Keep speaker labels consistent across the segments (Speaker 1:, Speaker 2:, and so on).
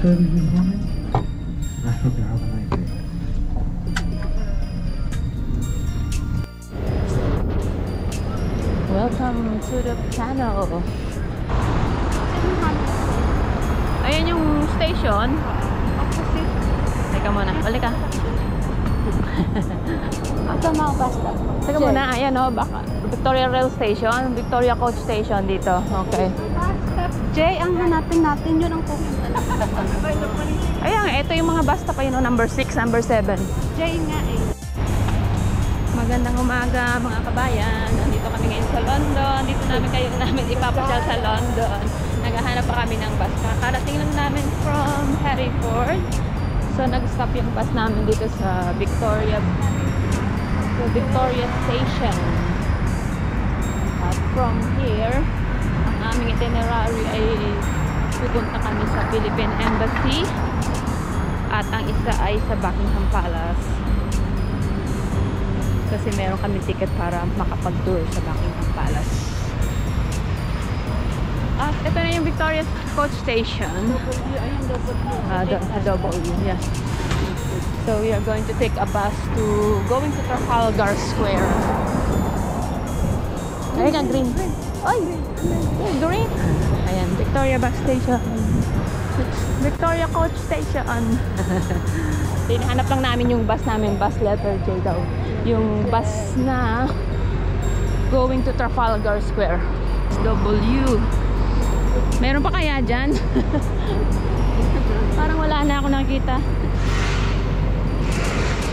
Speaker 1: Good morning. I hope you have a nice day.
Speaker 2: Welcome to the channel. Ayan yung station. Teka muna, balik ka.
Speaker 3: Ito mga basta.
Speaker 2: Teka muna, ayan o, baka Victoria Rail Station, Victoria Coach Station dito. Okay.
Speaker 3: Basta J, ang hanapin natin yun ang pupunta.
Speaker 2: Ayan, ito yung mga basta pa yun, number 6, number 7.
Speaker 3: J nga eh.
Speaker 2: Magandang umaga mga kabayan. Nandito kami ngayon sa London. Dito namin ipapasyal sa London. Naghahanap pa kami ng bus. Kakarating lang namin from Hereford. So nag-stop yung bus namin dito sa Victoria Station. At from here, ang aming itinerary ay pupunta kami sa Philippine Embassy. At ang isa ay sa Buckingham Palace. Kasi meron kami ticket para makapag-tour sa Buckingham Palace. At ito na yung Victoria Coach Station. W, yes. So we are going to take a bus to going to Trafalgar Square. Ayun ang green. Ay! Green! Ayan, Victoria Bus Station. Victoria Coach Station. Hinahanap lang namin yung bus namin, bus letter J daw. Yung bus na going to Trafalgar Square. W. Meron pa kaya dyan? Parang wala na ako nakita.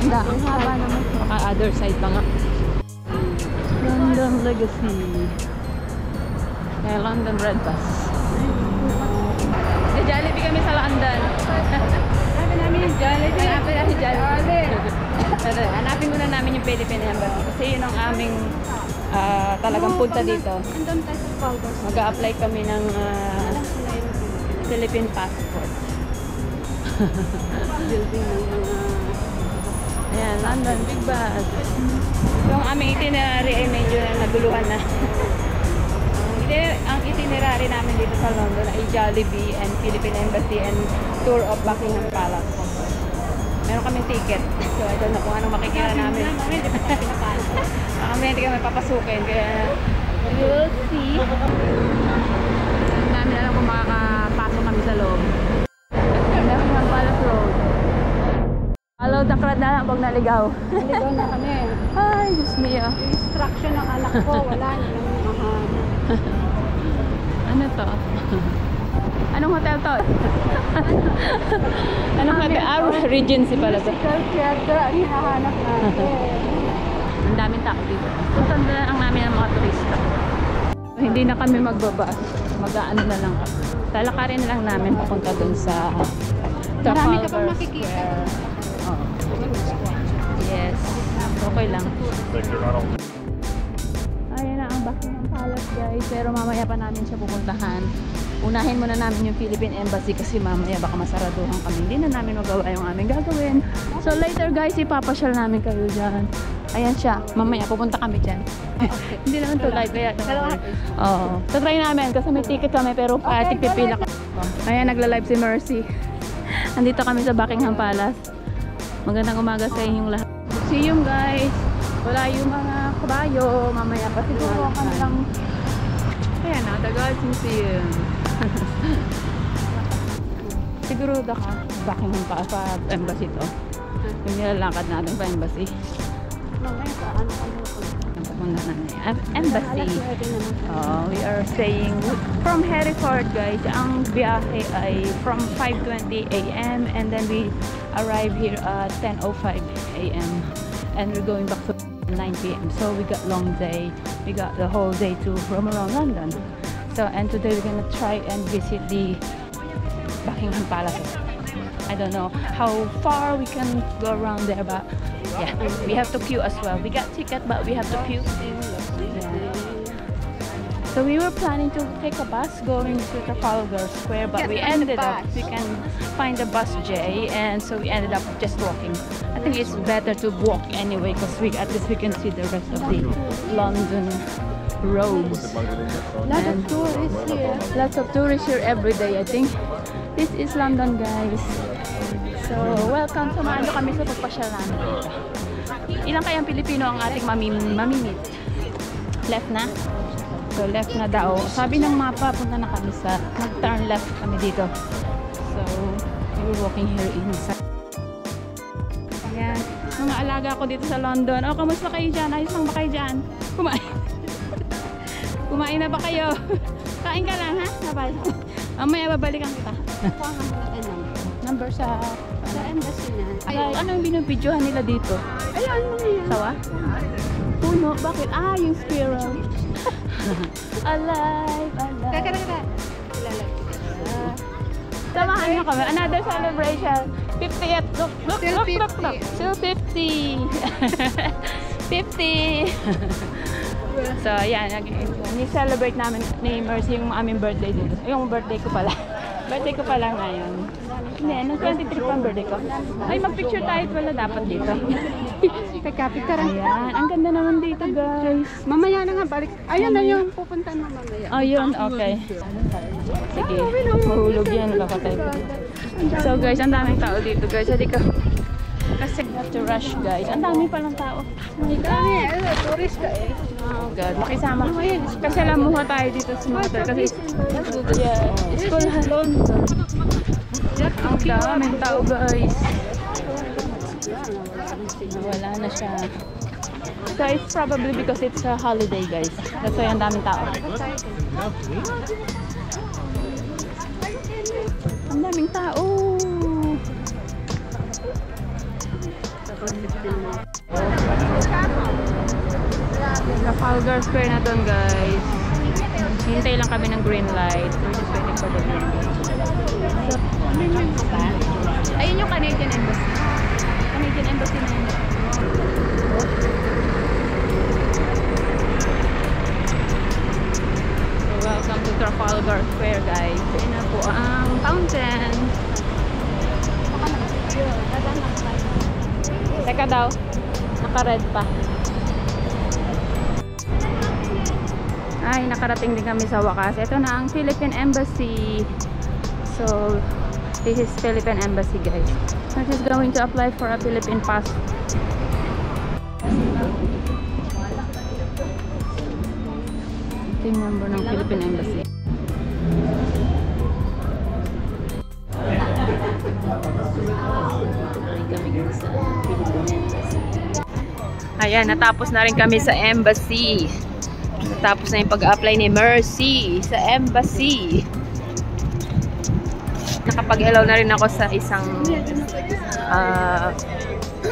Speaker 2: Ang haba naman. Baka other side pa nga. London Legacy. Kaya London Red Bus. Jollibee kami sa London. Hanapin namin yung Jollibee. Hanapin muna namin yung Philippine Embassy. Kasi yun ang aming talagang punta dito. Mag-a-apply kami ng Philippine passport. Ayan, London, big bus. Yung aming itinerary ay medyo naguluhan na. Ang itinerary namin dito sa London ay Jollibee and Philippine Embassy and tour of Buckingham Palace. Meron kaming ticket. So I don't know kung anong makikita namin. Kami hindi kami papasukin. Kaya we'll see. Hindi namin alam kung makakapasok kami sa loob. Buckingham Palace Road. Follow the crowd na lang pag naligaw.
Speaker 3: Naligaw na kami.
Speaker 2: Ay, Diyos mio.
Speaker 3: Yung instruction ng anak ko, wala na yung
Speaker 2: ano to? Anong hotel to? Anong hotel? Regency pala to.
Speaker 3: Musical theater ang hinahanap natin.
Speaker 2: Ang daming tao dito. Matanda ang namin ng mga turista. Hindi na kami magbabas. Mag-aano na lang kami. Talakarin na lang namin papunta dun sa
Speaker 3: Marami ka pang makikita.
Speaker 2: Oh. Yes. Okay lang. Ayan na ang Buckingham Palace guys. Pero mamaya pa namin siya pupuntahan. Unahin muna namin yung Philippine Embassy kasi mamaya baka masaraduhan kami. Hindi na namin magawa yung aming gagawin. So later guys, ipapasyal namin kayo dyan. Ayan siya. Mamaya pupunta kami dyan. Okay. Hindi naman to live kaya. Oo. So try namin kasi may ticket kami pero tigpipila kami. Ayan, nagla-live si Mercy. Andito kami sa Buckingham Palace. Magandang umaga sa inyong lahat. See you guys. Wala yung mga kabayo. Mamaya pa siguro kami lang. Ayan na, the God's Museum. Siguro ka Buckingham pa embassy to. Yung nilalakad natin pa embassy. Embassy. We are staying from Hereford guys. Ang biyahe ay from 5:20 AM and then we arrive here at 10:05 AM and we're going back to 9 PM. So we got long day. We got the whole day to roam around London. So and today we're gonna try and visit the Buckingham Palace. I don't know how far we can go around there, but yeah, we have to queue as well. We got ticket, but we have to queue. Yeah. So we were planning to take a bus going to Trafalgar Square, but we ended up, we can find the bus J, and so we ended up just walking. I think it's better to walk anyway, because at least we can see the rest of the London roads.
Speaker 3: Lots of tourists here.
Speaker 2: Lots of tourists here every day, I think. This is London, guys. So, welcome. Samahan nyo kami sa pagpasyal namin dito. Ilang kayang Pilipino ang ating mamimit? Left na? So, left na daw. Sabi ng mapa, punta na kami sa, nag-turn left kami dito. So, we're walking here inside. Ayan. Mga alaga ko dito sa London. Oh, kamusta kayo dyan? Ayos lang ba kayo dyan? Kumain. Kumain na ba kayo? Kain ka lang, ha? Sabay. Mamaya babalikan kita.
Speaker 3: Kuha nga muna tayo
Speaker 2: Number sa
Speaker 3: embassy na.
Speaker 2: Ay, ano yung binibidyohan nila dito?
Speaker 3: Ayan, ano yan?
Speaker 2: Sawa? Puno? Bakit? Ah, yung squirrel. Alive, alive.
Speaker 3: Kaka.
Speaker 2: Samahan nyo kami. Another celebration. 50th. Look. Still 50. 50. So, ayan. Ni-celebrate namin ni Mercy yung aming birthday dito. Yung birthday ko pala. Birthday ko pala ngayon. Hindi, nung 23 pa ang birthday ko. Ay, mag-picture tayo. Wala dapat dito.
Speaker 3: Kaka-picture.
Speaker 2: Ayan. Ang ganda naman dito, guys.
Speaker 3: Mamaya na nga, balik. Ayun na yung pupuntahan mo mamaya.
Speaker 2: Oh, yun. Okay. Sige. Mahulog yan. Kakatay ko. So, guys, ang daming tao dito, guys. Hindi ka... Kasi have to rush, guys. Ang dami palang tao. Oh my God.
Speaker 3: Tourist ka eh.
Speaker 2: Oh God, makisama. Kasi lamuha tayo dito sa motor. Kasi school halon. Ang daming tao, guys. Wala na siya. So it's probably because it's a holiday, guys. That's why ang daming tao. Ang daming tao. Trafalgar Square na doon, guys. Hintay lang kami ng green light. We're just waiting for the green light. Ayun yung Canadian Embassy. Canadian Embassy na yun. So, welcome to Trafalgar Square, guys. Ayun na po ang fountain. Teka daw. Naka-red pa. Ay, nakarating din kami sa wakas. Ito na ang Philippine Embassy. So, this is Philippine Embassy, guys. We're just going to apply for a Philippine passport. Ito yung number ng Philippine Embassy. Ayan, natapos na rin kami sa embassy. Natapos na yung pag-apply ni Mercy sa embassy. Nakapag-hello na rin ako sa isang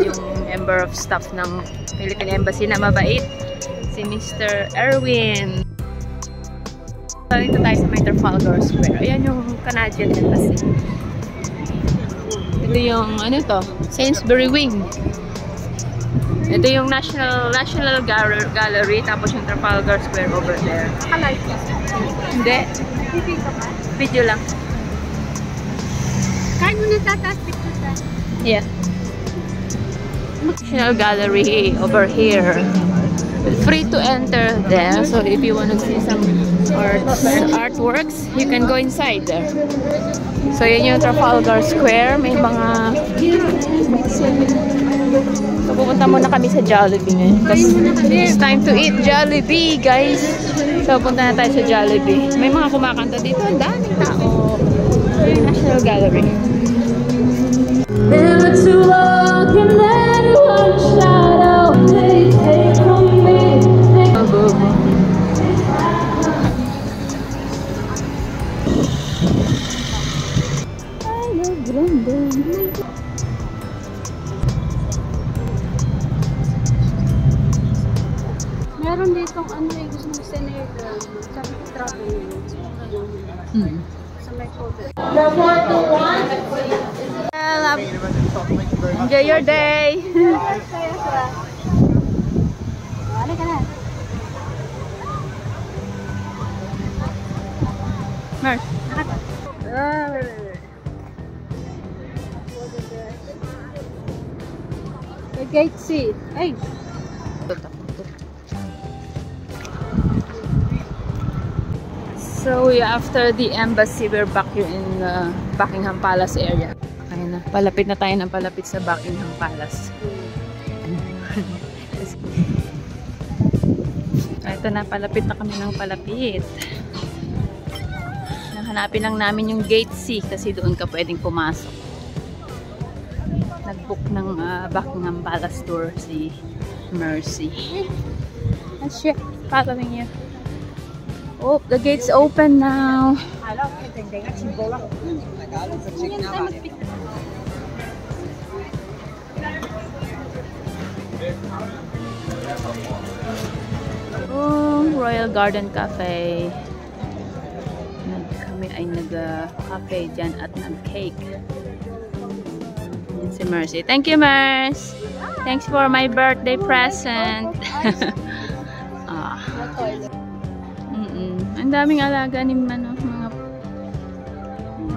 Speaker 2: yung member of staff ng Philippine Embassy na mabait, si Mr. Erwin. Dito tayo sa Trafalgar Square. Ayan yung Canadian Embassy. Ito yung ano to? Sainsbury Wing. Ito yung National Gallery, tapos yung Trafalgar Square over there.
Speaker 3: Naka-live ka?
Speaker 2: Hindi. Video lang.
Speaker 3: Kahit mo natataas picture ka?
Speaker 2: Yeah. National Gallery over here. Free to enter there. So if you want to see some artworks, you can go inside there. So yun yung Trafalgar Square. May mga... So, pupunta muna kami sa Jollibee ngayon. Kasi it's time to eat Jollibee, guys. So, punta na tayo sa Jollibee. May mga kumakanta dito. Ang daming tao. Yung National Gallery. Never too long, can let one shadow take from me. I love London.
Speaker 3: Meron ditong ano yung gusto mong senator. Sabi ko travel yun. Sa may hotel.
Speaker 2: Enjoy your day.
Speaker 3: Wala ka na.
Speaker 2: Mer.
Speaker 3: The gate seat. Ay!
Speaker 2: So after the embassy, we're back here in Buckingham Palace area. Ayun na, palapit na tayo ng palapit sa Buckingham Palace. Ito na, palapit na kami ng palapit. Hanapin lang namin yung gate C kasi doon ka pwedeng pumasok. Nag-book ng Buckingham Palace tour si Mercy. And she's following you. Oh, the gate's open now. Oh, Royal Garden Cafe. Kami ay nag-cafe dyan at nag-cake. Yan si Mercy. Thank you, Mers! Thanks for my birthday present. Ang daming alaga ni mga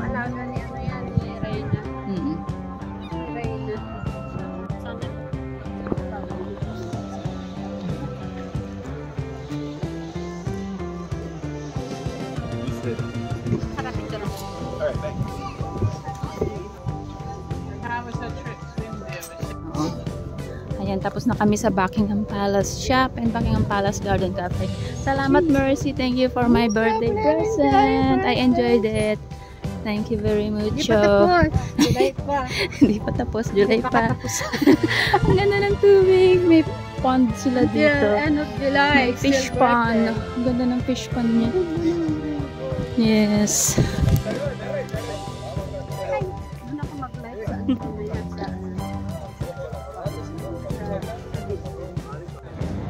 Speaker 3: Alaga ni ano yan, ni Reyna. Reyna. Sarap ito lang.
Speaker 1: Alright, thanks.
Speaker 2: Ayan, tapos na kami sa Buckingham Palace Shop and Buckingham Palace Garden Cafe. Salamat, Mercy. Thank you for my birthday present. I enjoyed it. Thank you very much.
Speaker 3: Hindi pa tapos. July pa.
Speaker 2: Hindi pa tapos. July pa. Ang ganda ng tubig. May pond sila dito.
Speaker 3: Yeah, end of July.
Speaker 2: Fish pond. Ang ganda ng fish pond niya. Yes.
Speaker 3: Doon ako mag-live sa ano sa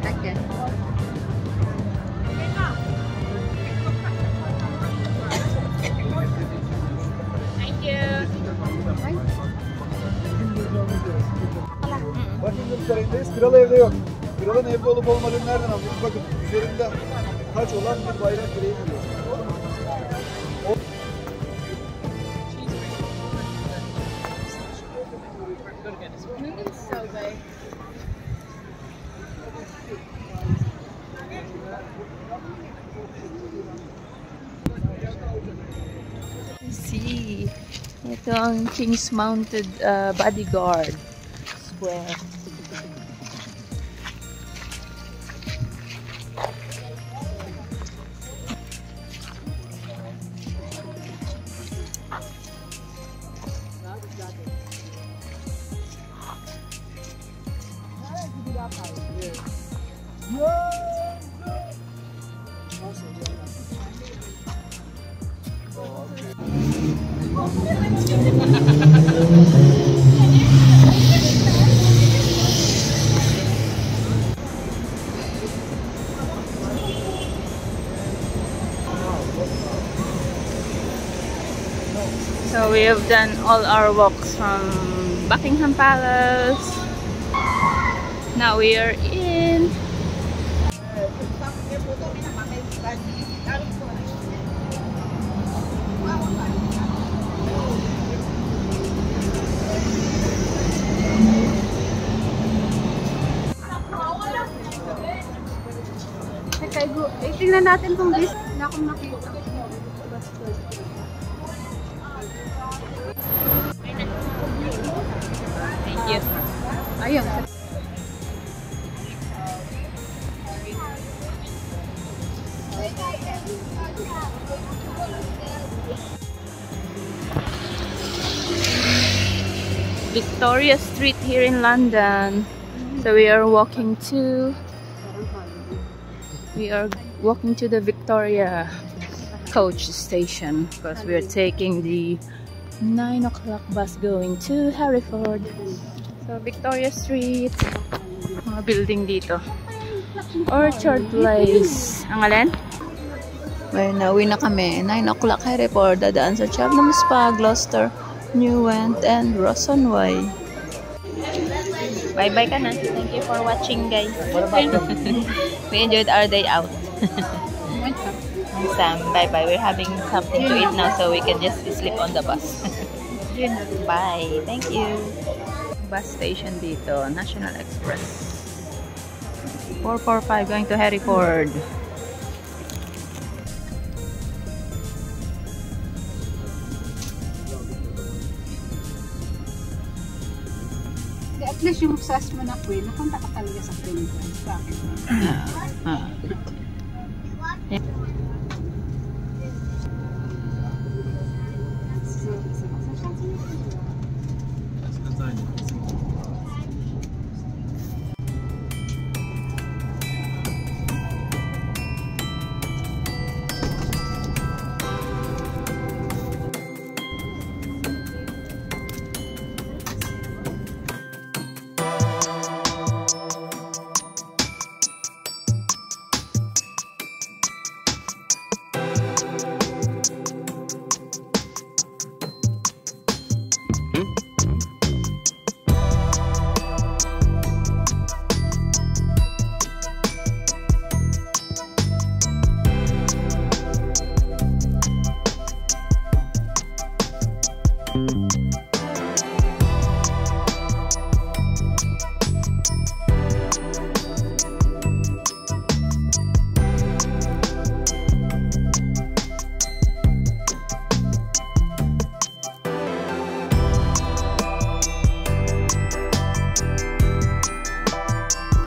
Speaker 3: okay.
Speaker 2: Thank you.
Speaker 1: Bakın gösterimdeyiz. Kralı evde yok. Kralın evde olup olmadığını nereden anlıyoruz? Bakın üzerinde taç olan bir bayrak direği görüyoruz.
Speaker 2: See, ito ang King's Mounted Bodyguard Square. So we have done all our walks from Buckingham Palace. Now we are in
Speaker 3: tingnan natin kung this na akong makita.
Speaker 2: Thank you.
Speaker 3: Ayun.
Speaker 2: Victoria Street here in London. So we are walking to the Victoria coach station because we are taking the 9 o'clock bus going to Hereford. So Victoria Street, mga building dito. Orchard Place. Ang alin? Well, nauwi na kami. 9 o'clock Hereford. Dadaan sa Cheltenham Spa, Gloucester, Newent, and Rossonway. Bye-bye ka na. Thank you for watching, guys. We enjoyed our day out. Sam, bye-bye. We're having something to eat now so we can just sleep on the bus. Bye. Thank you. Bus station dito. National Express. 445 going to Hereford.
Speaker 3: At least yung SAS mo na Queen, napunta ka talaga sa Queen. Bakit?
Speaker 2: Yeah.